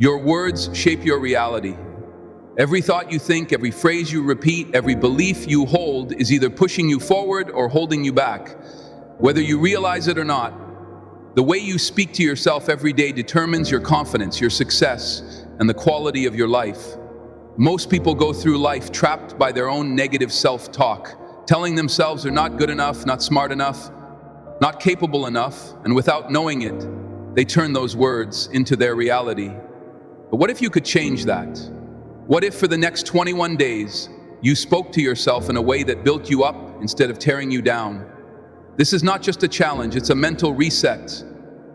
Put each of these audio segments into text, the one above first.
Your words shape your reality. Every thought you think, every phrase you repeat, every belief you hold is either pushing you forward or holding you back. Whether you realize it or not, the way you speak to yourself every day determines your confidence, your success, and the quality of your life. Most people go through life trapped by their own negative self-talk, telling themselves they're not good enough, not smart enough, not capable enough, and without knowing it, they turn those words into their reality. But what if you could change that? What if for the next 21 days, you spoke to yourself in a way that built you up instead of tearing you down? This is not just a challenge, it's a mental reset.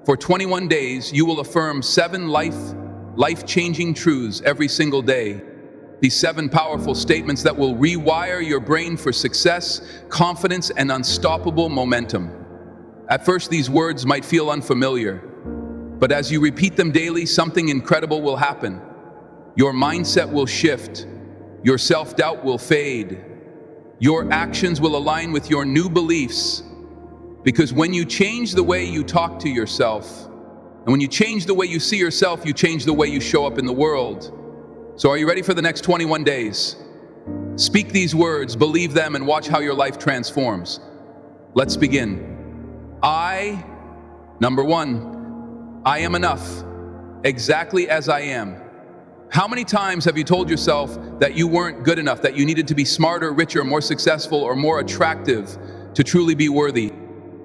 For 21 days, you will affirm 7 life-changing truths every single day. These 7 powerful statements that will rewire your brain for success, confidence, and unstoppable momentum. At first, these words might feel unfamiliar, but as you repeat them daily, something incredible will happen. Your mindset will shift, your self-doubt will fade, your actions will align with your new beliefs. Because when you change the way you talk to yourself, and when you change the way you see yourself, you change the way you show up in the world. So are you ready for the next 21 days? Speak these words, believe them, and watch how your life transforms. Let's begin. Number 1, I am enough, exactly as I am. How many times have you told yourself that you weren't good enough, that you needed to be smarter, richer, more successful, or more attractive to truly be worthy?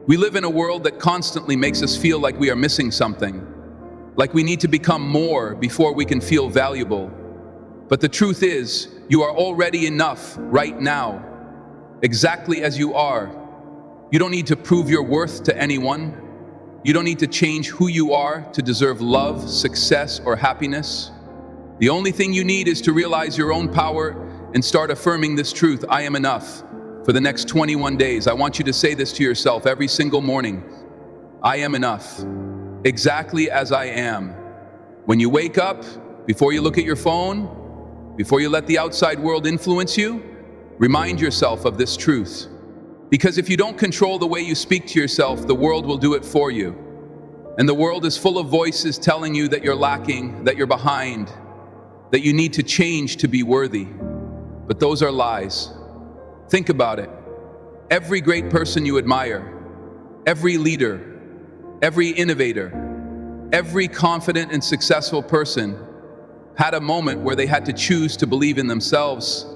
We live in a world that constantly makes us feel like we are missing something, like we need to become more before we can feel valuable. But the truth is, you are already enough right now, exactly as you are. You don't need to prove your worth to anyone. You don't need to change who you are to deserve love, success, or happiness. The only thing you need is to realize your own power and start affirming this truth: I am enough. For the next 21 days, I want you to say this to yourself every single morning. I am enough, exactly as I am. When you wake up, before you look at your phone, before you let the outside world influence you, remind yourself of this truth. Because if you don't control the way you speak to yourself, the world will do it for you. And the world is full of voices telling you that you're lacking, that you're behind, that you need to change to be worthy. But those are lies. Think about it. Every great person you admire, every leader, every innovator, every confident and successful person had a moment where they had to choose to believe in themselves.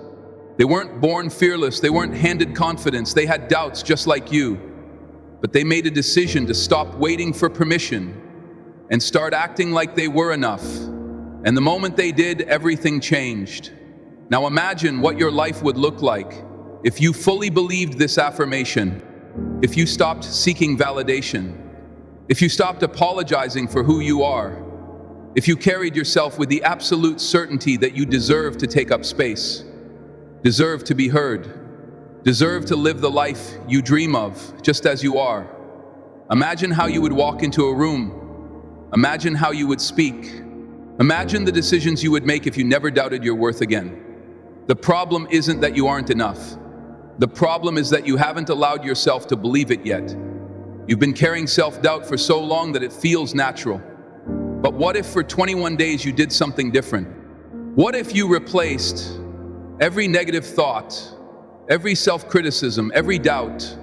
They weren't born fearless, they weren't handed confidence, they had doubts just like you. But they made a decision to stop waiting for permission and start acting like they were enough. And the moment they did, everything changed. Now imagine what your life would look like if you fully believed this affirmation, if you stopped seeking validation, if you stopped apologizing for who you are, if you carried yourself with the absolute certainty that you deserve to take up space, deserve to be heard, deserve to live the life you dream of, just as you are. Imagine how you would walk into a room. Imagine how you would speak. Imagine the decisions you would make if you never doubted your worth again. The problem isn't that you aren't enough. The problem is that you haven't allowed yourself to believe it yet. You've been carrying self-doubt for so long that it feels natural. But what if for 21 days you did something different? What if you replaced every negative thought, every self-criticism, every doubt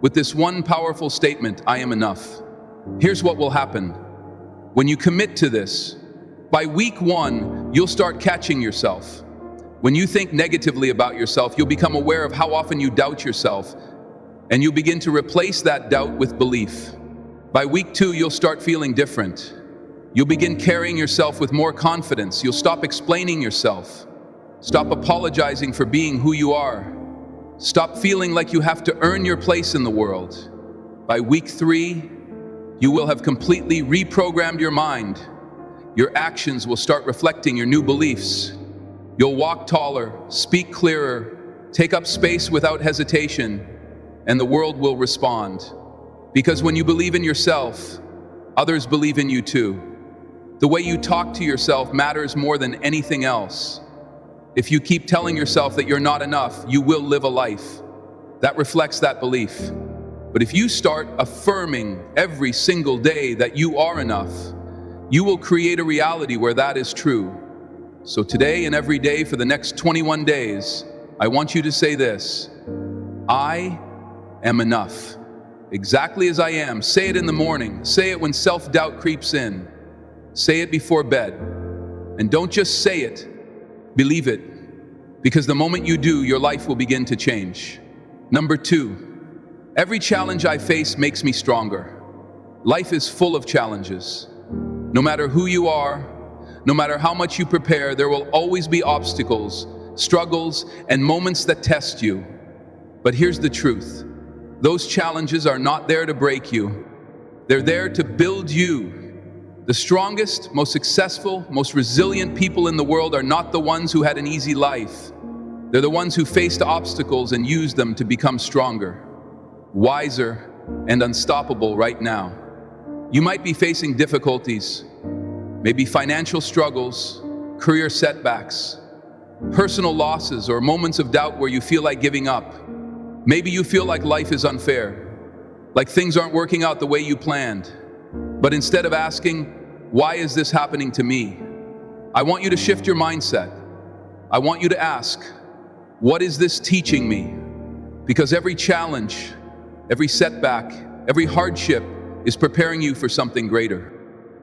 with this one powerful statement: I am enough? Here's what will happen. When you commit to this, by week 1, you'll start catching yourself. When you think negatively about yourself, you'll become aware of how often you doubt yourself, and you'll begin to replace that doubt with belief. By week 2, you'll start feeling different. You'll begin carrying yourself with more confidence. You'll stop explaining yourself. Stop apologizing for being who you are. Stop feeling like you have to earn your place in the world. By week 3, you will have completely reprogrammed your mind. Your actions will start reflecting your new beliefs. You'll walk taller, speak clearer, take up space without hesitation, and the world will respond. Because when you believe in yourself, others believe in you too. The way you talk to yourself matters more than anything else. If you keep telling yourself that you're not enough, you will live a life that reflects that belief. But if you start affirming every single day that you are enough, You will create a reality where that is true. So today and every day for the next 21 days, I want you to say this: I am enough, exactly as I am. Say it in the morning. Say it when self-doubt creeps in. Say it before bed. And don't just say it, believe it. Because the moment you do, your life will begin to change. Number 2, every challenge I face makes me stronger. Life is full of challenges. No matter who you are, no matter how much you prepare, there will always be obstacles, struggles, and moments that test you. But here's the truth. Those challenges are not there to break you. They're there to build you. The strongest, most successful, most resilient people in the world are not the ones who had an easy life. They're the ones who faced obstacles and used them to become stronger, wiser, and unstoppable right now. You might be facing difficulties, maybe financial struggles, career setbacks, personal losses, or moments of doubt where you feel like giving up. Maybe you feel like life is unfair, like things aren't working out the way you planned. But instead of asking, why is this happening to me? I want you to shift your mindset. I want you to ask, what is this teaching me? Because every challenge, every setback, every hardship is preparing you for something greater.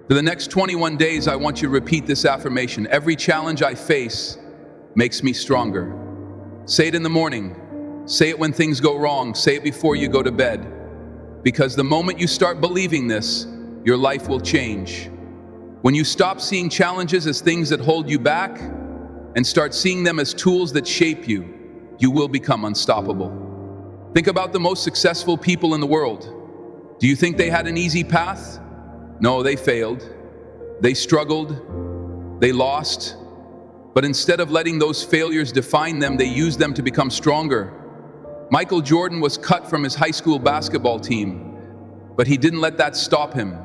For the next 21 days, I want you to repeat this affirmation. Every challenge I face makes me stronger. Say it in the morning. Say it when things go wrong. Say it before you go to bed. Because the moment you start believing this, your life will change. When you stop seeing challenges as things that hold you back and start seeing them as tools that shape you, you will become unstoppable. Think about the most successful people in the world. Do you think they had an easy path? No, they failed. They struggled. They lost. But instead of letting those failures define them, they used them to become stronger. Michael Jordan was cut from his high school basketball team, but he didn't let that stop him.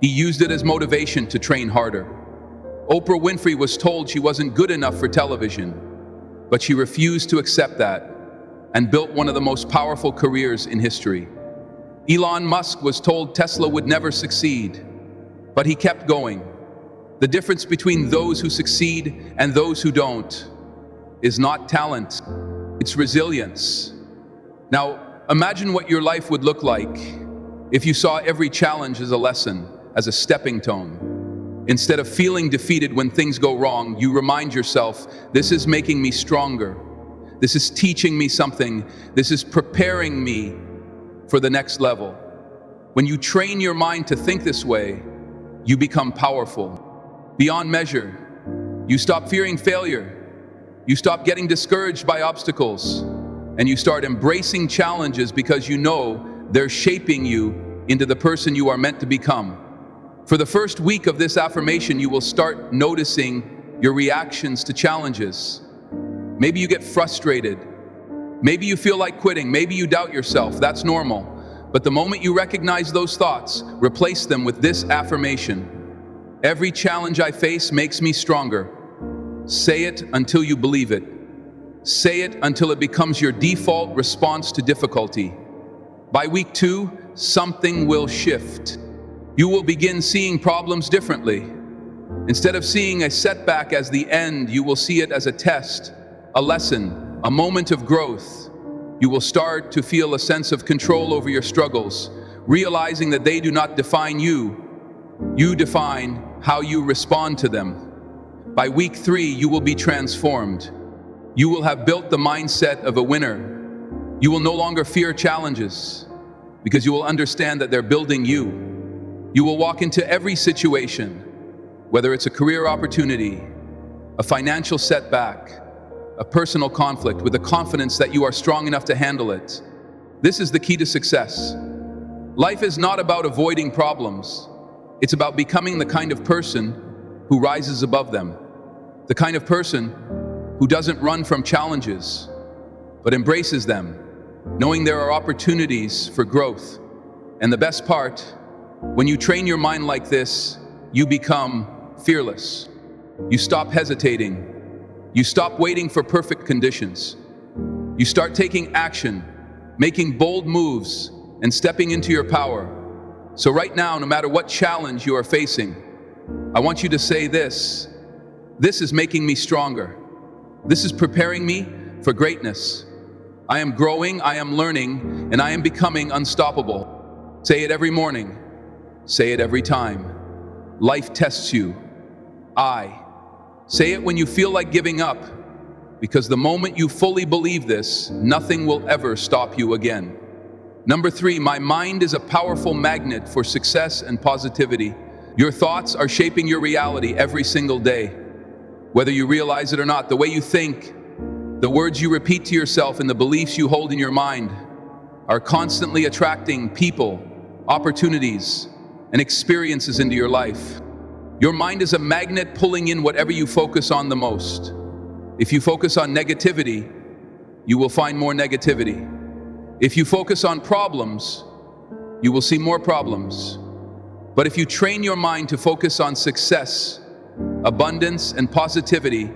He used it as motivation to train harder. Oprah Winfrey was told she wasn't good enough for television, but she refused to accept that and built one of the most powerful careers in history. Elon Musk was told Tesla would never succeed, but he kept going. The difference between those who succeed and those who don't is not talent, it's resilience. Now, imagine what your life would look like if you saw every challenge as a lesson, as a stepping stone. Instead of feeling defeated when things go wrong, you remind yourself, this is making me stronger. This is teaching me something. This is preparing me for the next level. When you train your mind to think this way, you become powerful, beyond measure. You stop fearing failure. You stop getting discouraged by obstacles, and you start embracing challenges because you know they're shaping you into the person you are meant to become. For the first week of this affirmation, you will start noticing your reactions to challenges. Maybe you get frustrated. Maybe you feel like quitting. Maybe you doubt yourself. That's normal. But the moment you recognize those thoughts, replace them with this affirmation. Every challenge I face makes me stronger. Say it until you believe it. Say it until it becomes your default response to difficulty. By week 2, something will shift. You will begin seeing problems differently. Instead of seeing a setback as the end, you will see it as a test, a lesson, a moment of growth. You will start to feel a sense of control over your struggles, realizing that they do not define you. You define how you respond to them. By week 3, you will be transformed. You will have built the mindset of a winner. You will no longer fear challenges because you will understand that they're building you. You will walk into every situation, whether it's a career opportunity, a financial setback, a personal conflict, with the confidence that you are strong enough to handle it. This is the key to success. Life is not about avoiding problems. It's about becoming the kind of person who rises above them. The kind of person who doesn't run from challenges, but embraces them, knowing there are opportunities for growth. And the best part, when you train your mind like this, you become fearless. You stop hesitating. You stop waiting for perfect conditions. You start taking action, making bold moves, and stepping into your power. So right now, no matter what challenge you are facing, I want you to say this. This is making me stronger. This is preparing me for greatness. I am growing, I am learning, and I am becoming unstoppable. Say it every morning. Say it every time. Life tests you. Say it when you feel like giving up, because the moment you fully believe this, nothing will ever stop you again. Number 3, my mind is a powerful magnet for success and positivity. Your thoughts are shaping your reality every single day. Whether you realize it or not, the way you think, the words you repeat to yourself, and the beliefs you hold in your mind are constantly attracting people, opportunities, and experiences into your life. Your mind is a magnet pulling in whatever you focus on the most. If you focus on negativity, you will find more negativity. If you focus on problems, you will see more problems. But if you train your mind to focus on success, abundance, and positivity,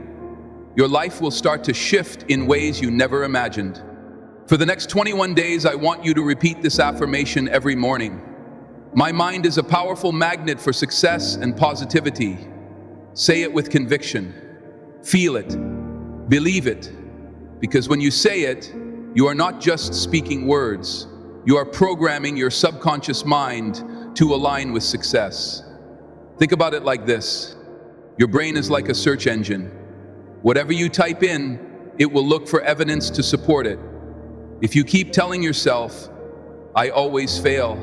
your life will start to shift in ways you never imagined. For the next 21 days, I want you to repeat this affirmation every morning. My mind is a powerful magnet for success and positivity. Say it with conviction. Feel it. Believe it. Because when you say it, you are not just speaking words. You are programming your subconscious mind to align with success. Think about it like this. Your brain is like a search engine. Whatever you type in, it will look for evidence to support it. If you keep telling yourself, I always fail,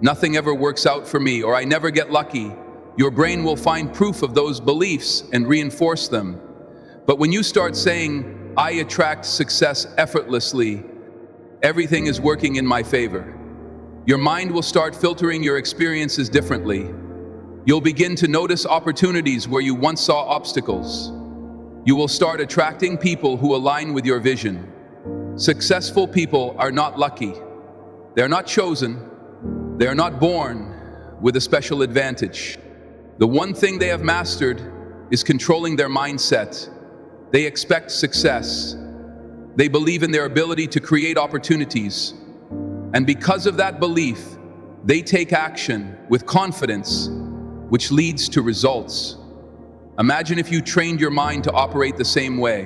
nothing ever works out for me, or I never get lucky, your brain will find proof of those beliefs and reinforce them. But when you start saying, I attract success effortlessly, everything is working in my favor, your mind will start filtering your experiences differently. You'll begin to notice opportunities where you once saw obstacles. You will start attracting people who align with your vision. Successful people are not lucky. They're not chosen. They are not born with a special advantage. The one thing they have mastered is controlling their mindset. They expect success. They believe in their ability to create opportunities. And because of that belief, they take action with confidence, which leads to results. Imagine if you trained your mind to operate the same way.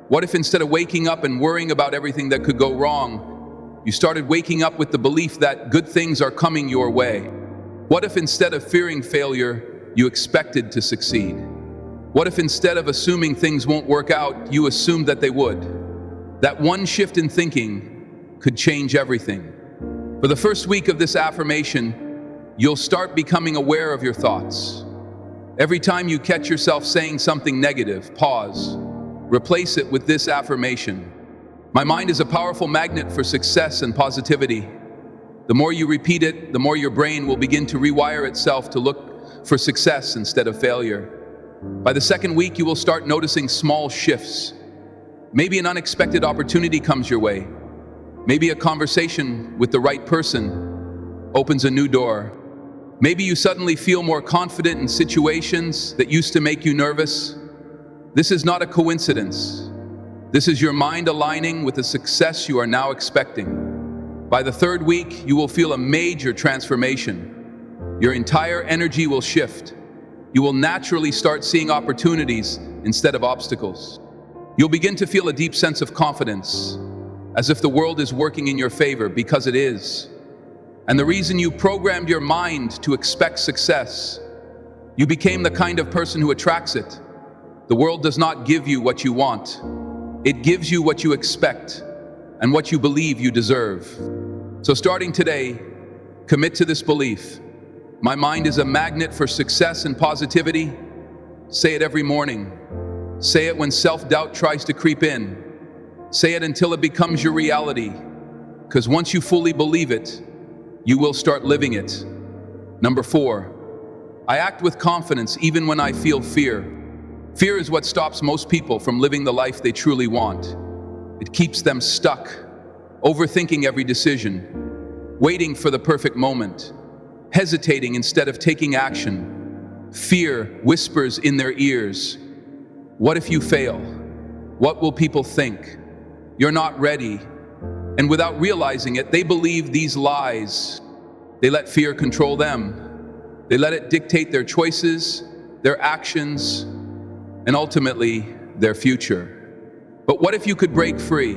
What if instead of waking up and worrying about everything that could go wrong, you started waking up with the belief that good things are coming your way? What if instead of fearing failure, you expected to succeed? What if instead of assuming things won't work out, you assumed that they would? That one shift in thinking could change everything. For the first week of this affirmation, you'll start becoming aware of your thoughts. Every time you catch yourself saying something negative, pause. Replace it with this affirmation. My mind is a powerful magnet for success and positivity. The more you repeat it, the more your brain will begin to rewire itself to look for success instead of failure. By the second week, you will start noticing small shifts. Maybe an unexpected opportunity comes your way. Maybe a conversation with the right person opens a new door. Maybe you suddenly feel more confident in situations that used to make you nervous. This is not a coincidence. This is your mind aligning with the success you are now expecting. By the third week, you will feel a major transformation. Your entire energy will shift. You will naturally start seeing opportunities instead of obstacles. You'll begin to feel a deep sense of confidence, as if the world is working in your favor, because it is. And the reason you programmed your mind to expect success, you became the kind of person who attracts it. The world does not give you what you want. It gives you what you expect and what you believe you deserve. So starting today, commit to this belief. My mind is a magnet for success and positivity. Say it every morning. Say it when self-doubt tries to creep in. Say it until it becomes your reality. Because once you fully believe it, you will start living it. Number 4, I act with confidence even when I feel fear. Fear is what stops most people from living the life they truly want. It keeps them stuck, overthinking every decision, waiting for the perfect moment, hesitating instead of taking action. Fear whispers in their ears, what if you fail? What will people think? You're not ready. And without realizing it, they believe these lies. They let fear control them. They let it dictate their choices their actions, and ultimately their future. But what if you could break free?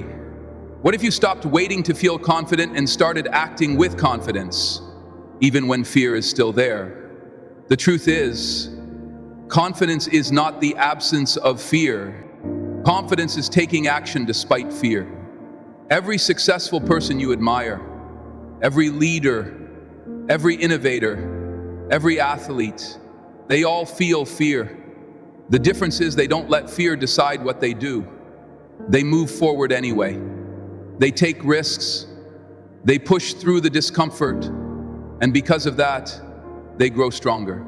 What if you stopped waiting to feel confident and started acting with confidence, even when fear is still there? The truth is, confidence is not the absence of fear. Confidence is taking action despite fear. Every successful person you admire, every leader, every innovator, every athlete, they all feel fear. The difference is they don't let fear decide what they do. They move forward anyway. They take risks. They push through the discomfort. And because of that, they grow stronger.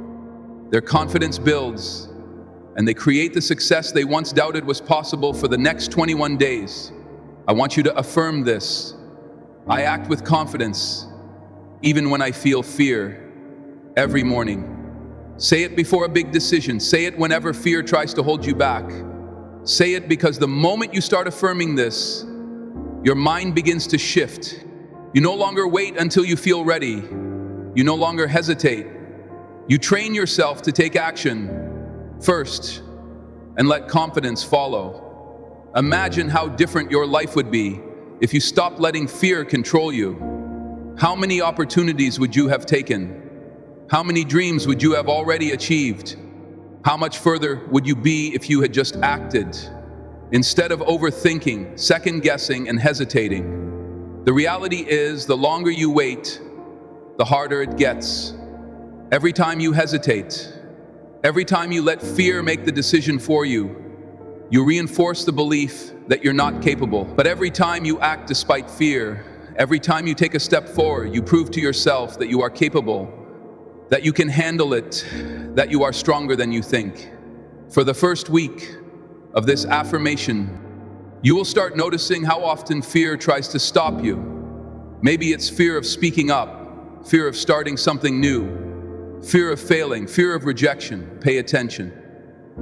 Their confidence builds, and they create the success they once doubted was possible for the next 21 days. I want you to affirm this. I act with confidence, even when I feel fear, every morning. Say it before a big decision. Say it whenever fear tries to hold you back. Say it because the moment you start affirming this, your mind begins to shift. You no longer wait until you feel ready. You no longer hesitate. You train yourself to take action first and let confidence follow. Imagine how different your life would be if you stopped letting fear control you. How many opportunities would you have taken? How many dreams would you have already achieved? How much further would you be if you had just acted, instead of overthinking, second-guessing, and hesitating? The reality is, the longer you wait, the harder it gets. Every time you hesitate, every time you let fear make the decision for you, you reinforce the belief that you're not capable. But every time you act despite fear, every time you take a step forward, you prove to yourself that you are capable, that you can handle it, that you are stronger than you think. For the first week of this affirmation, you will start noticing how often fear tries to stop you. Maybe it's fear of speaking up, fear of starting something new, fear of failing, fear of rejection. Pay attention.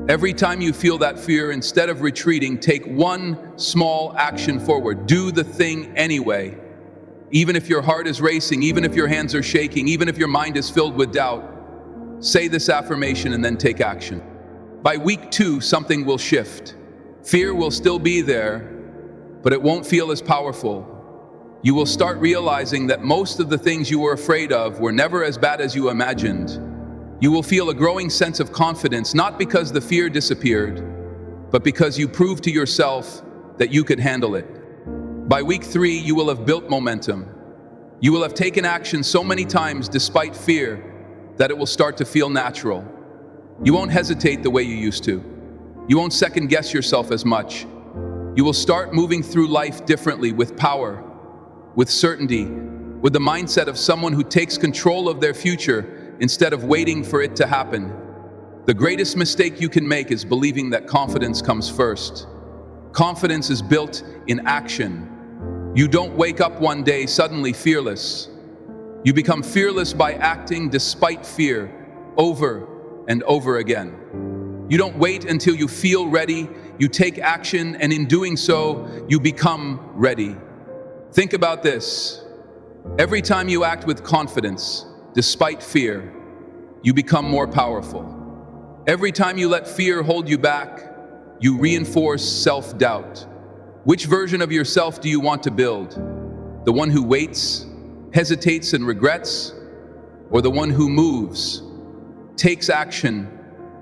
Every time you feel that fear, instead of retreating, take one small action forward. Do the thing anyway. Even if your heart is racing, even if your hands are shaking, even if your mind is filled with doubt, say this affirmation and then take action. By week 2, something will shift. Fear will still be there, but it won't feel as powerful. You will start realizing that most of the things you were afraid of were never as bad as you imagined. You will feel a growing sense of confidence, not because the fear disappeared, but because you proved to yourself that you could handle it. By week 3, you will have built momentum. You will have taken action so many times despite fear that it will start to feel natural. You won't hesitate the way you used to. You won't second guess yourself as much. You will start moving through life differently, with power, with certainty, with the mindset of someone who takes control of their future instead of waiting for it to happen. The greatest mistake you can make is believing that confidence comes first. Confidence is built in action. You don't wake up one day suddenly fearless. You become fearless by acting despite fear, over and over again. You don't wait until you feel ready. You take action, and in doing so, you become ready. Think about this. Every time you act with confidence, despite fear, you become more powerful. Every time you let fear hold you back, you reinforce self-doubt. Which version of yourself do you want to build? The one who waits, hesitates, and regrets? Or the one who moves, takes action,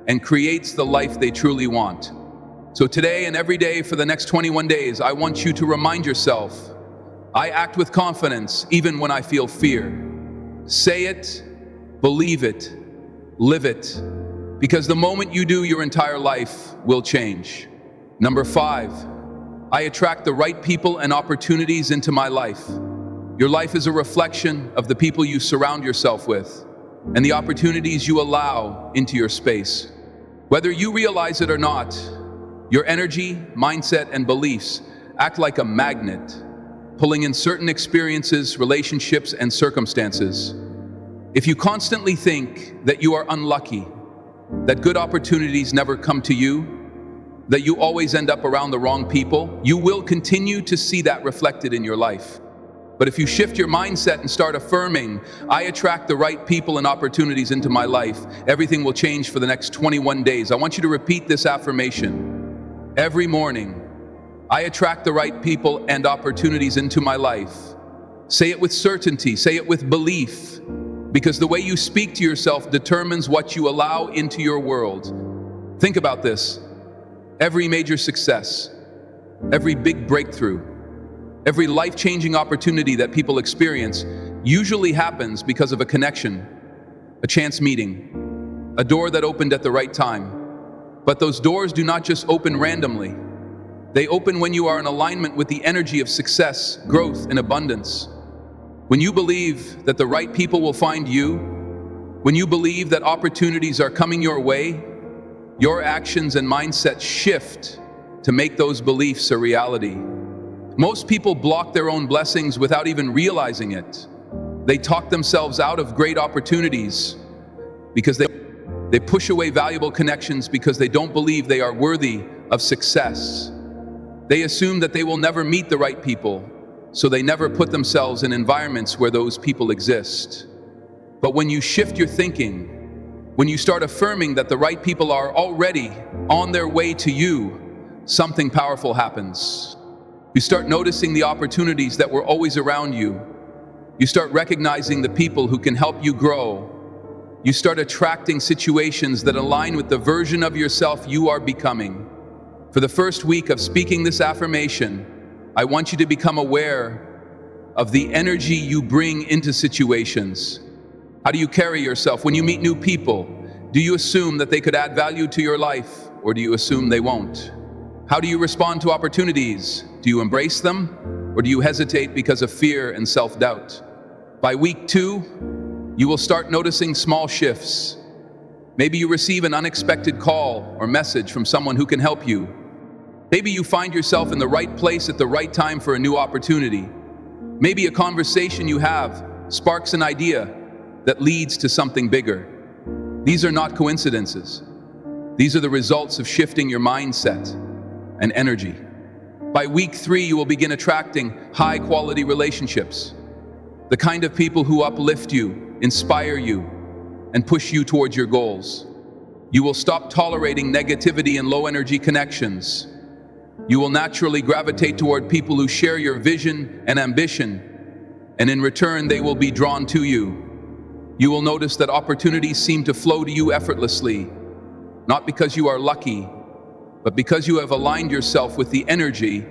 and creates the life they truly want? So today and every day for the next 21 days, I want you to remind yourself, I act with confidence even when I feel fear. Say it, believe it, live it, because the moment you do, your entire life will change. Number 5, I attract the right people and opportunities into my life. Your life is a reflection of the people you surround yourself with and the opportunities you allow into your space. Whether you realize it or not, your energy, mindset, and beliefs act like a magnet, pulling in certain experiences, relationships, and circumstances. If you constantly think that you are unlucky, that good opportunities never come to you, that you always end up around the wrong people, you will continue to see that reflected in your life. But if you shift your mindset and start affirming, I attract the right people and opportunities into my life, everything will change for the next 21 days. I want you to repeat this affirmation every morning. I attract the right people and opportunities into my life. Say it with certainty, say it with belief, because the way you speak to yourself determines what you allow into your world. Think about this. Every major success, every big breakthrough, every life-changing opportunity that people experience usually happens because of a connection, a chance meeting, a door that opened at the right time. But those doors do not just open randomly. They open when you are in alignment with the energy of success, growth, and abundance. When you believe that the right people will find you, when you believe that opportunities are coming your way, your actions and mindset shift to make those beliefs a reality. Most people block their own blessings without even realizing it. They talk themselves out of great opportunities because they push away valuable connections because they don't believe they are worthy of success. They assume that they will never meet the right people, so they never put themselves in environments where those people exist. But when you shift your thinking, when you start affirming that the right people are already on their way to you, something powerful happens. You start noticing the opportunities that were always around you. You start recognizing the people who can help you grow. You start attracting situations that align with the version of yourself you are becoming. For the first week of speaking this affirmation, I want you to become aware of the energy you bring into situations. How do you carry yourself when you meet new people? Do you assume that they could add value to your life, or do you assume they won't? How do you respond to opportunities? Do you embrace them, or do you hesitate because of fear and self-doubt? By week 2, you will start noticing small shifts. Maybe you receive an unexpected call or message from someone who can help you. Maybe you find yourself in the right place at the right time for a new opportunity. Maybe a conversation you have sparks an idea that leads to something bigger. These are not coincidences. These are the results of shifting your mindset and energy. By week 3, you will begin attracting high-quality relationships, the kind of people who uplift you, inspire you, and push you towards your goals. You will stop tolerating negativity and low-energy connections. You will naturally gravitate toward people who share your vision and ambition, and in return, they will be drawn to you. You will notice that opportunities seem to flow to you effortlessly, not because you are lucky, but because you have aligned yourself with the energy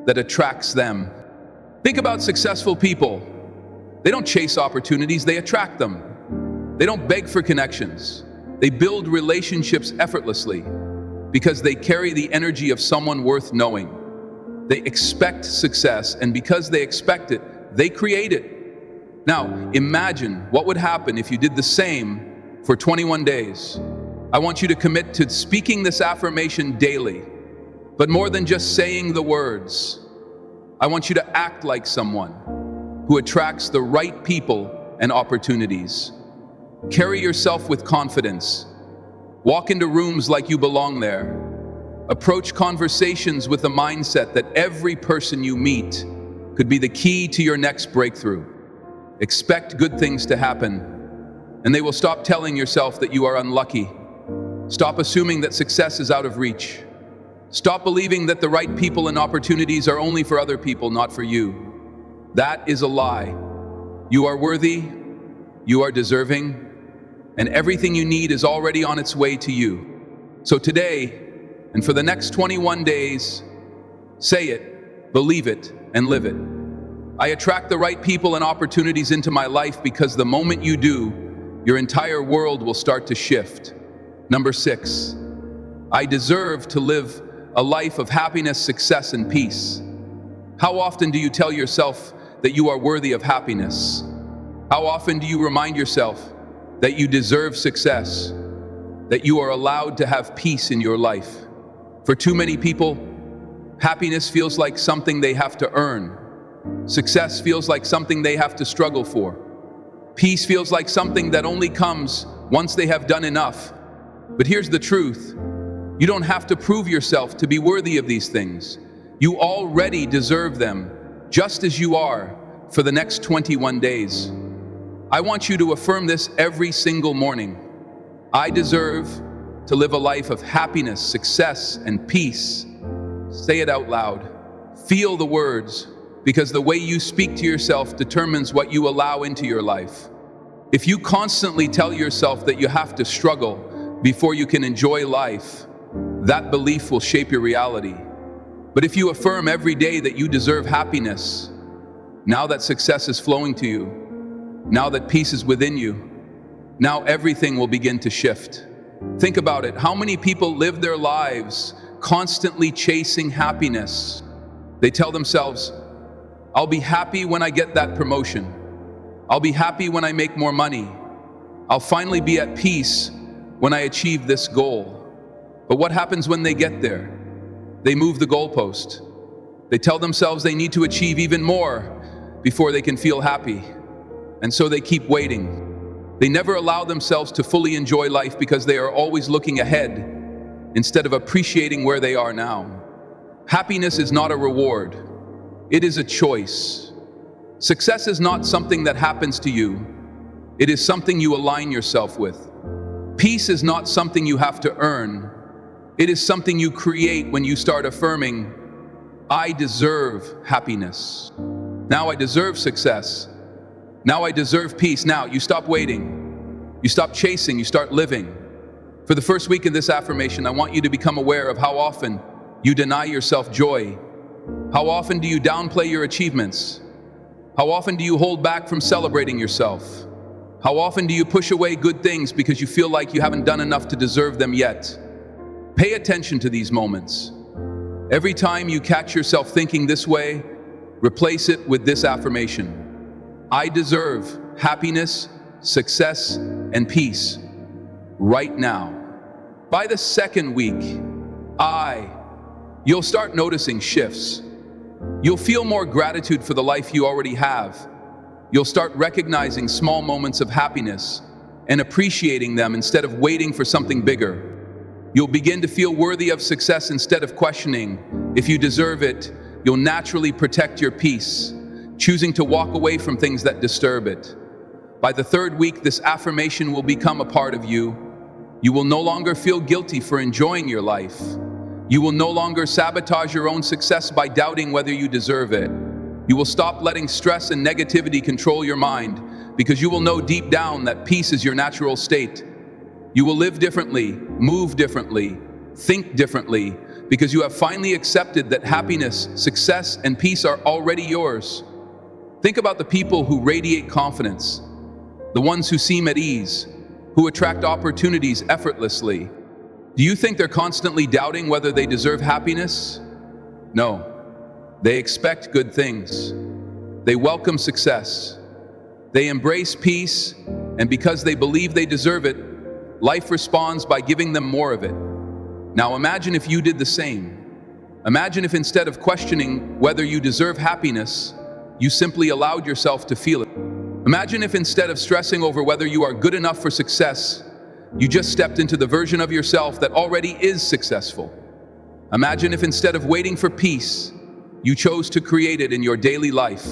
that attracts them. Think about successful people. They don't chase opportunities, they attract them. They don't beg for connections. They build relationships effortlessly because they carry the energy of someone worth knowing. They expect success, and because they expect it, they create it. Now, imagine what would happen if you did the same for 21 days. I want you to commit to speaking this affirmation daily, but more than just saying the words. I want you to act like someone who attracts the right people and opportunities. Carry yourself with confidence. Walk into rooms like you belong there. Approach conversations with the mindset that every person you meet could be the key to your next breakthrough. Expect good things to happen, and they will stop telling yourself that you are unlucky. Stop assuming that success is out of reach. Stop believing that the right people and opportunities are only for other people, not for you. That is a lie. You are worthy, you are deserving, and everything you need is already on its way to you. So today, and for the next 21 days, say it, believe it, and live it. I attract the right people and opportunities into my life because the moment you do, your entire world will start to shift. Number 6, I deserve to live a life of happiness, success, and peace. How often do you tell yourself that you are worthy of happiness? How often do you remind yourself that you deserve success, that you are allowed to have peace in your life? For too many people, happiness feels like something they have to earn. Success feels like something they have to struggle for. Peace feels like something that only comes once they have done enough. But here's the truth. You don't have to prove yourself to be worthy of these things. You already deserve them, just as you are, for the next 21 days. I want you to affirm this every single morning. I deserve to live a life of happiness, success, and peace. Say it out loud. Feel the words, because the way you speak to yourself determines what you allow into your life. If you constantly tell yourself that you have to struggle before you can enjoy life, that belief will shape your reality. But if you affirm every day that you deserve happiness, now that success is flowing to you, now that peace is within you, now everything will begin to shift. Think about it. How many people live their lives constantly chasing happiness? They tell themselves, I'll be happy when I get that promotion. I'll be happy when I make more money. I'll finally be at peace when I achieve this goal. But what happens when they get there? They move the goalpost. They tell themselves they need to achieve even more before they can feel happy. And so they keep waiting. They never allow themselves to fully enjoy life because they are always looking ahead instead of appreciating where they are now. Happiness is not a reward. It is a choice. Success is not something that happens to you. It is something you align yourself with. Peace is not something you have to earn. It is something you create when you start affirming, I deserve happiness. Now I deserve success. Now I deserve peace. Now you stop waiting. You stop chasing. You start living. For the first week of this affirmation, I want you to become aware of how often you deny yourself joy. How often do you downplay your achievements? How often do you hold back from celebrating yourself? How often do you push away good things because you feel like you haven't done enough to deserve them yet? Pay attention to these moments. Every time you catch yourself thinking this way, replace it with this affirmation. I deserve happiness, success, and peace right now. By the second week, you'll start noticing shifts. You'll feel more gratitude for the life you already have. You'll start recognizing small moments of happiness and appreciating them instead of waiting for something bigger. You'll begin to feel worthy of success instead of questioning if you deserve it. You'll naturally protect your peace, choosing to walk away from things that disturb it. By the third week, this affirmation will become a part of you. You will no longer feel guilty for enjoying your life. You will no longer sabotage your own success by doubting whether you deserve it. You will stop letting stress and negativity control your mind because you will know deep down that peace is your natural state. You will live differently, move differently, think differently because you have finally accepted that happiness, success, and peace are already yours. Think about the people who radiate confidence, the ones who seem at ease, who attract opportunities effortlessly. Do you think they're constantly doubting whether they deserve happiness? No. They expect good things. They welcome success. They embrace peace, and because they believe they deserve it, life responds by giving them more of it. Now imagine if you did the same. Imagine if instead of questioning whether you deserve happiness, you simply allowed yourself to feel it. Imagine if instead of stressing over whether you are good enough for success, you just stepped into the version of yourself that already is successful. Imagine if instead of waiting for peace, you chose to create it in your daily life.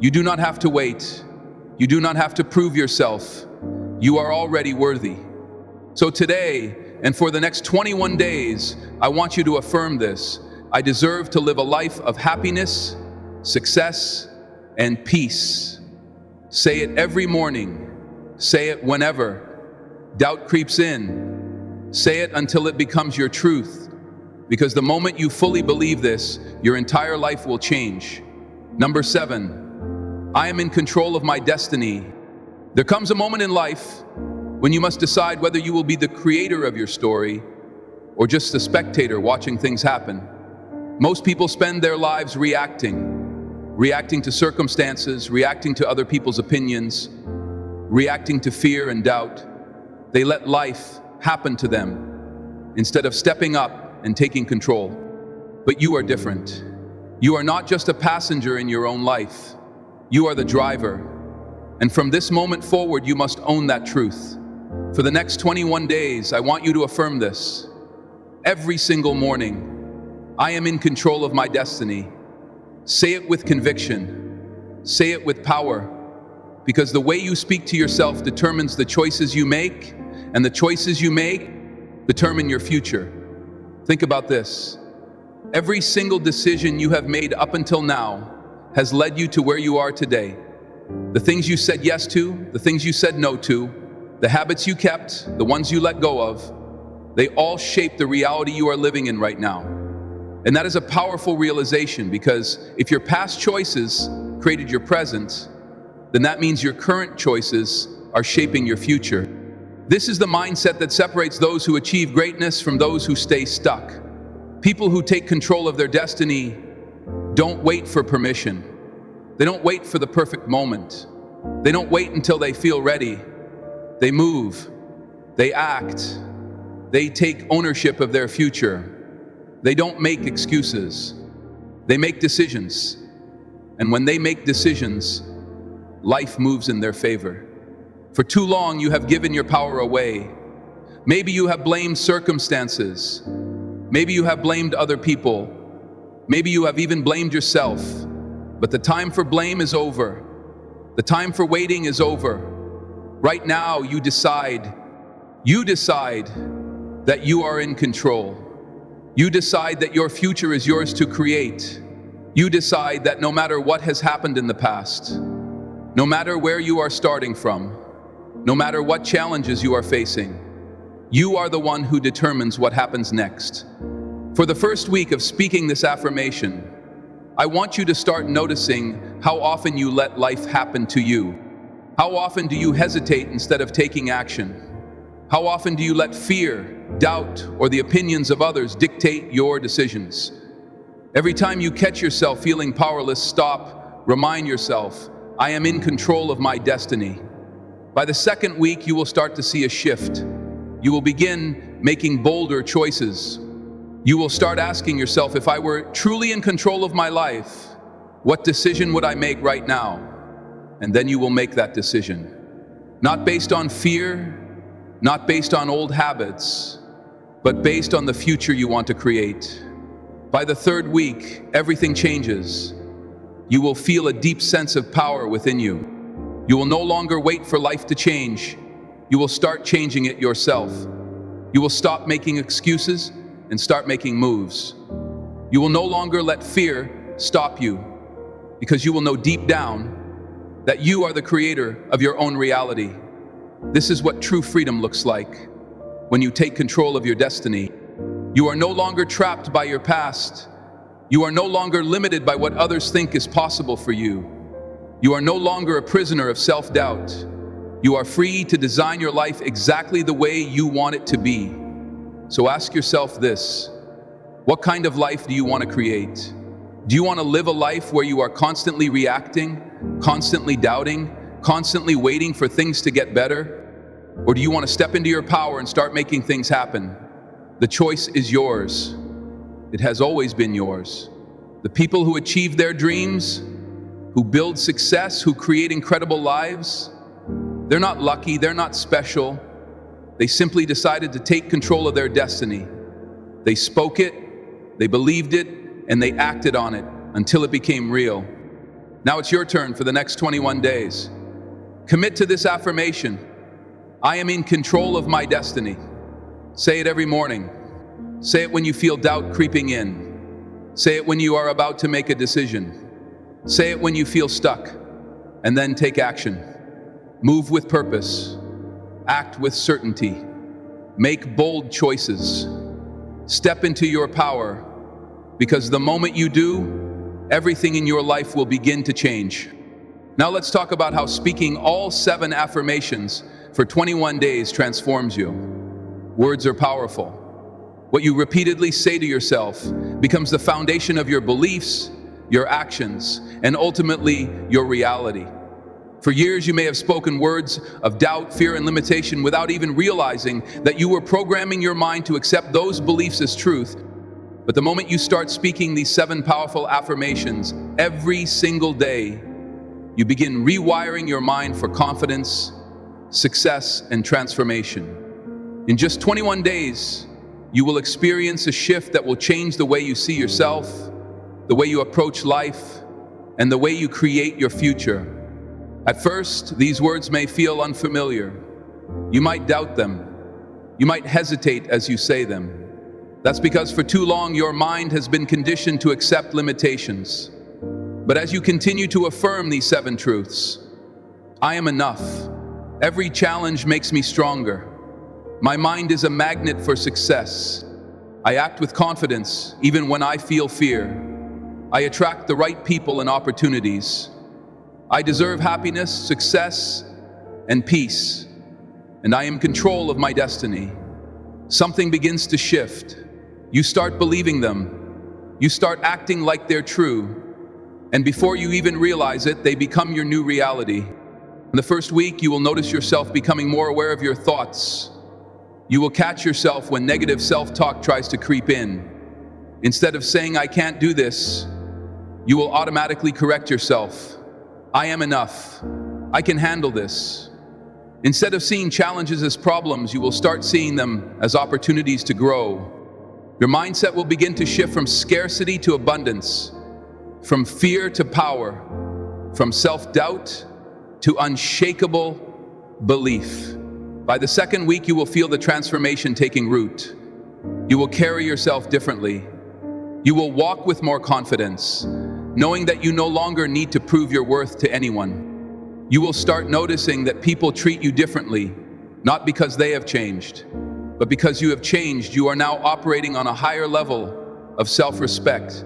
You do not have to wait. You do not have to prove yourself. You are already worthy. So today, and for the next 21 days, I want you to affirm this. I deserve to live a life of happiness, success, and peace. Say it every morning. Say it whenever doubt creeps in. Say it until it becomes your truth. Because the moment you fully believe this, your entire life will change. Number 7, I am in control of my destiny. There comes a moment in life when you must decide whether you will be the creator of your story or just a spectator watching things happen. Most people spend their lives reacting to circumstances, reacting to other people's opinions, reacting to fear and doubt. They let life happen to them instead of stepping up and taking control. But you are different. You are not just a passenger in your own life. You are the driver. And from this moment forward, you must own that truth. For the next 21 days, I want you to affirm this. Every single morning, I am in control of my destiny. Say it with conviction. Say it with power, because the way you speak to yourself determines the choices you make, and the choices you make determine your future. Think about this. Every single decision you have made up until now has led you to where you are today. The things you said yes to, the things you said no to, the habits you kept, the ones you let go of, they all shape the reality you are living in right now. And that is a powerful realization, because if your past choices created your present, then that means your current choices are shaping your future. This is the mindset that separates those who achieve greatness from those who stay stuck. People who take control of their destiny don't wait for permission. They don't wait for the perfect moment. They don't wait until they feel ready. They move. They act. They take ownership of their future. They don't make excuses. They make decisions. And when they make decisions, life moves in their favor. For too long, you have given your power away. Maybe you have blamed circumstances. Maybe you have blamed other people. Maybe you have even blamed yourself. But the time for blame is over. The time for waiting is over. Right now, you decide that you are in control. You decide that your future is yours to create. You decide that no matter what has happened in the past, no matter where you are starting from, no matter what challenges you are facing, you are the one who determines what happens next. For the first week of speaking this affirmation, I want you to start noticing how often you let life happen to you. How often do you hesitate instead of taking action? How often do you let fear, doubt, or the opinions of others dictate your decisions? Every time you catch yourself feeling powerless, stop, remind yourself, I am in control of my destiny. By the second week, you will start to see a shift. You will begin making bolder choices. You will start asking yourself, if I were truly in control of my life, what decision would I make right now? And then you will make that decision. Not based on fear, not based on old habits, but based on the future you want to create. By the third week, everything changes. You will feel a deep sense of power within you. You will no longer wait for life to change. You will start changing it yourself. You will stop making excuses and start making moves. You will no longer let fear stop you, because you will know deep down that you are the creator of your own reality. This is what true freedom looks like. When you take control of your destiny, you are no longer trapped by your past. You are no longer limited by what others think is possible for you. You are no longer a prisoner of self-doubt. You are free to design your life exactly the way you want it to be. So ask yourself this: what kind of life do you want to create? Do you want to live a life where you are constantly reacting, constantly doubting, constantly waiting for things to get better? Or do you want to step into your power and start making things happen? The choice is yours. It has always been yours. The people who achieve their dreams, who build success, who create incredible lives, they're not lucky, they're not special. They simply decided to take control of their destiny. They spoke it, they believed it, and they acted on it until it became real. Now it's your turn for the next 21 days. Commit to this affirmation: I am in control of my destiny. Say it every morning. Say it when you feel doubt creeping in. Say it when you are about to make a decision. Say it when you feel stuck. And then take action. Move with purpose. Act with certainty. Make bold choices. Step into your power, because the moment you do, everything in your life will begin to change. Now let's talk about how speaking all 7 affirmations for 21 days transforms you. Words are powerful. What you repeatedly say to yourself becomes the foundation of your beliefs, your actions, and ultimately your reality. For years, you may have spoken words of doubt, fear, and limitation without even realizing that you were programming your mind to accept those beliefs as truth. But the moment you start speaking these 7 powerful affirmations every single day, you begin rewiring your mind for confidence, success, and transformation. In just 21 days, you will experience a shift that will change the way you see yourself, the way you approach life, and the way you create your future. At first, these words may feel unfamiliar. You might doubt them. You might hesitate as you say them. That's because for too long your mind has been conditioned to accept limitations. But as you continue to affirm these 7 truths, I am enough. Every challenge makes me stronger. My mind is a magnet for success. I act with confidence even when I feel fear. I attract the right people and opportunities. I deserve happiness, success, and peace. And I am in control of my destiny. Something begins to shift. You start believing them. You start acting like they're true. And before you even realize it, they become your new reality. In the first week, you will notice yourself becoming more aware of your thoughts. You will catch yourself when negative self-talk tries to creep in. Instead of saying, I can't do this, you will automatically correct yourself. I am enough. I can handle this. Instead of seeing challenges as problems, you will start seeing them as opportunities to grow. Your mindset will begin to shift from scarcity to abundance, from fear to power, from self-doubt to unshakable belief. By the second week, you will feel the transformation taking root. You will carry yourself differently. You will walk with more confidence, knowing that you no longer need to prove your worth to anyone. You will start noticing that people treat you differently, not because they have changed, but because you have changed. You are now operating on a higher level of self-respect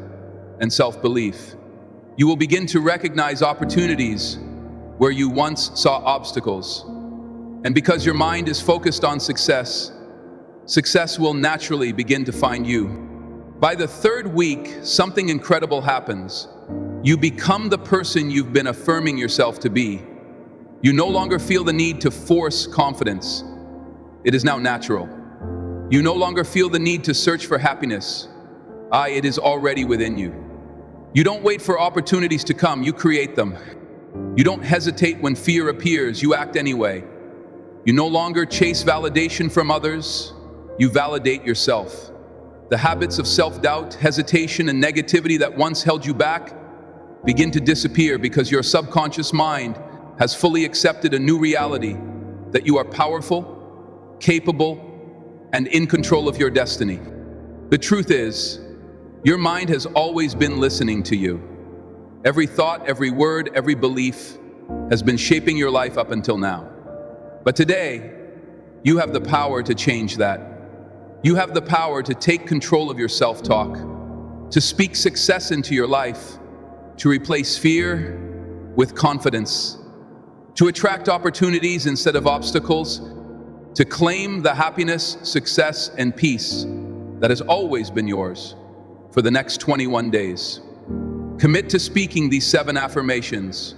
and self-belief. You will begin to recognize opportunities where you once saw obstacles. And because your mind is focused on success, success will naturally begin to find you. By the third week, something incredible happens. You become the person you've been affirming yourself to be. You no longer feel the need to force confidence. It is now natural. You no longer feel the need to search for happiness. It is already within you. You don't wait for opportunities to come, you create them. You don't hesitate when fear appears, you act anyway. You no longer chase validation from others, you validate yourself. The habits of self-doubt, hesitation, and negativity that once held you back begin to disappear because your subconscious mind has fully accepted a new reality that you are powerful, capable, and in control of your destiny. The truth is, your mind has always been listening to you. Every thought, every word, every belief has been shaping your life up until now. But today, you have the power to change that. You have the power to take control of your self-talk, to speak success into your life, to replace fear with confidence, to attract opportunities instead of obstacles, to claim the happiness, success, and peace that has always been yours for the next 21 days. Commit to speaking these 7 affirmations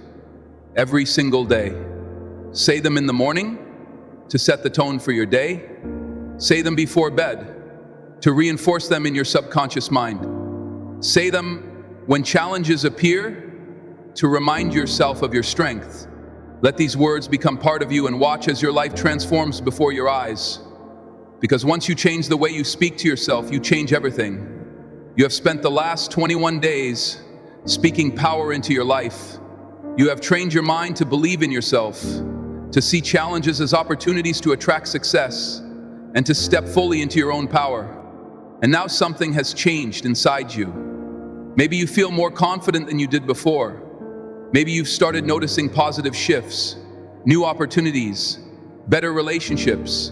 every single day. Say them in the morning to set the tone for your day. Say them before bed to reinforce them in your subconscious mind. Say them when challenges appear to remind yourself of your strength. Let these words become part of you and watch as your life transforms before your eyes. Because once you change the way you speak to yourself, you change everything. You have spent the last 21 days speaking power into your life. You have trained your mind to believe in yourself, to see challenges as opportunities to attract success, and to step fully into your own power. And now something has changed inside you. Maybe you feel more confident than you did before. Maybe you've started noticing positive shifts, new opportunities, better relationships,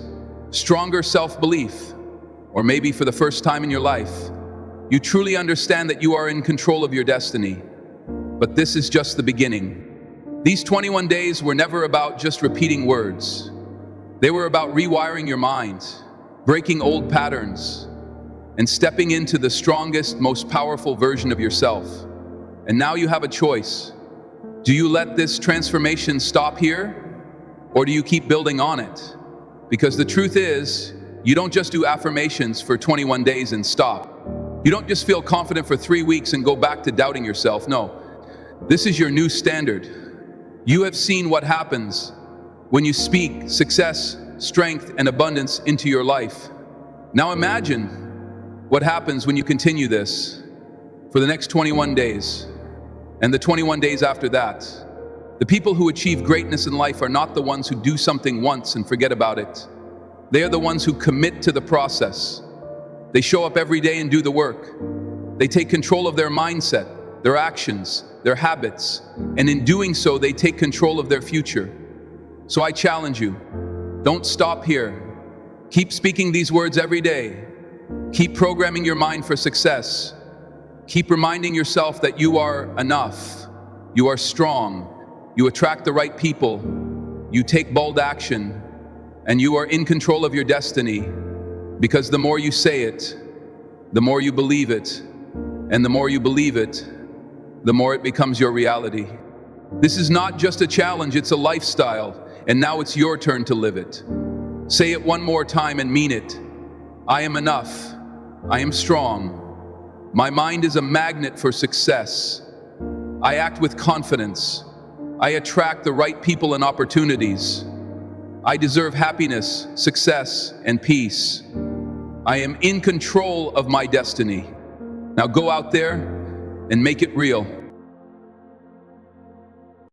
stronger self-belief. Or maybe for the first time in your life, you truly understand that you are in control of your destiny. But this is just the beginning. These 21 days were never about just repeating words. They were about rewiring your mind, breaking old patterns, and stepping into the strongest, most powerful version of yourself. And now you have a choice. Do you let this transformation stop here, or do you keep building on it? Because the truth is, you don't just do affirmations for 21 days and stop. You don't just feel confident for 3 weeks and go back to doubting yourself. No, this is your new standard. You have seen what happens when you speak success, strength, and abundance into your life. Now imagine what happens when you continue this for the next 21 days. and the 21 days after that. The people who achieve greatness in life are not the ones who do something once and forget about it. They are the ones who commit to the process. They show up every day and do the work. They take control of their mindset, their actions, their habits, and in doing so, they take control of their future. So I challenge you, don't stop here. Keep speaking these words every day. Keep programming your mind for success. Keep reminding yourself that you are enough. You are strong. You attract the right people. You take bold action. And you are in control of your destiny. Because the more you say it, the more you believe it. And the more you believe it, the more it becomes your reality. This is not just a challenge, it's a lifestyle. And now it's your turn to live it. Say it one more time and mean it. I am enough. I am strong. My mind is a magnet for success. I act with confidence. I attract the right people and opportunities. I deserve happiness, success, and peace. I am in control of my destiny. Now go out there and make it real.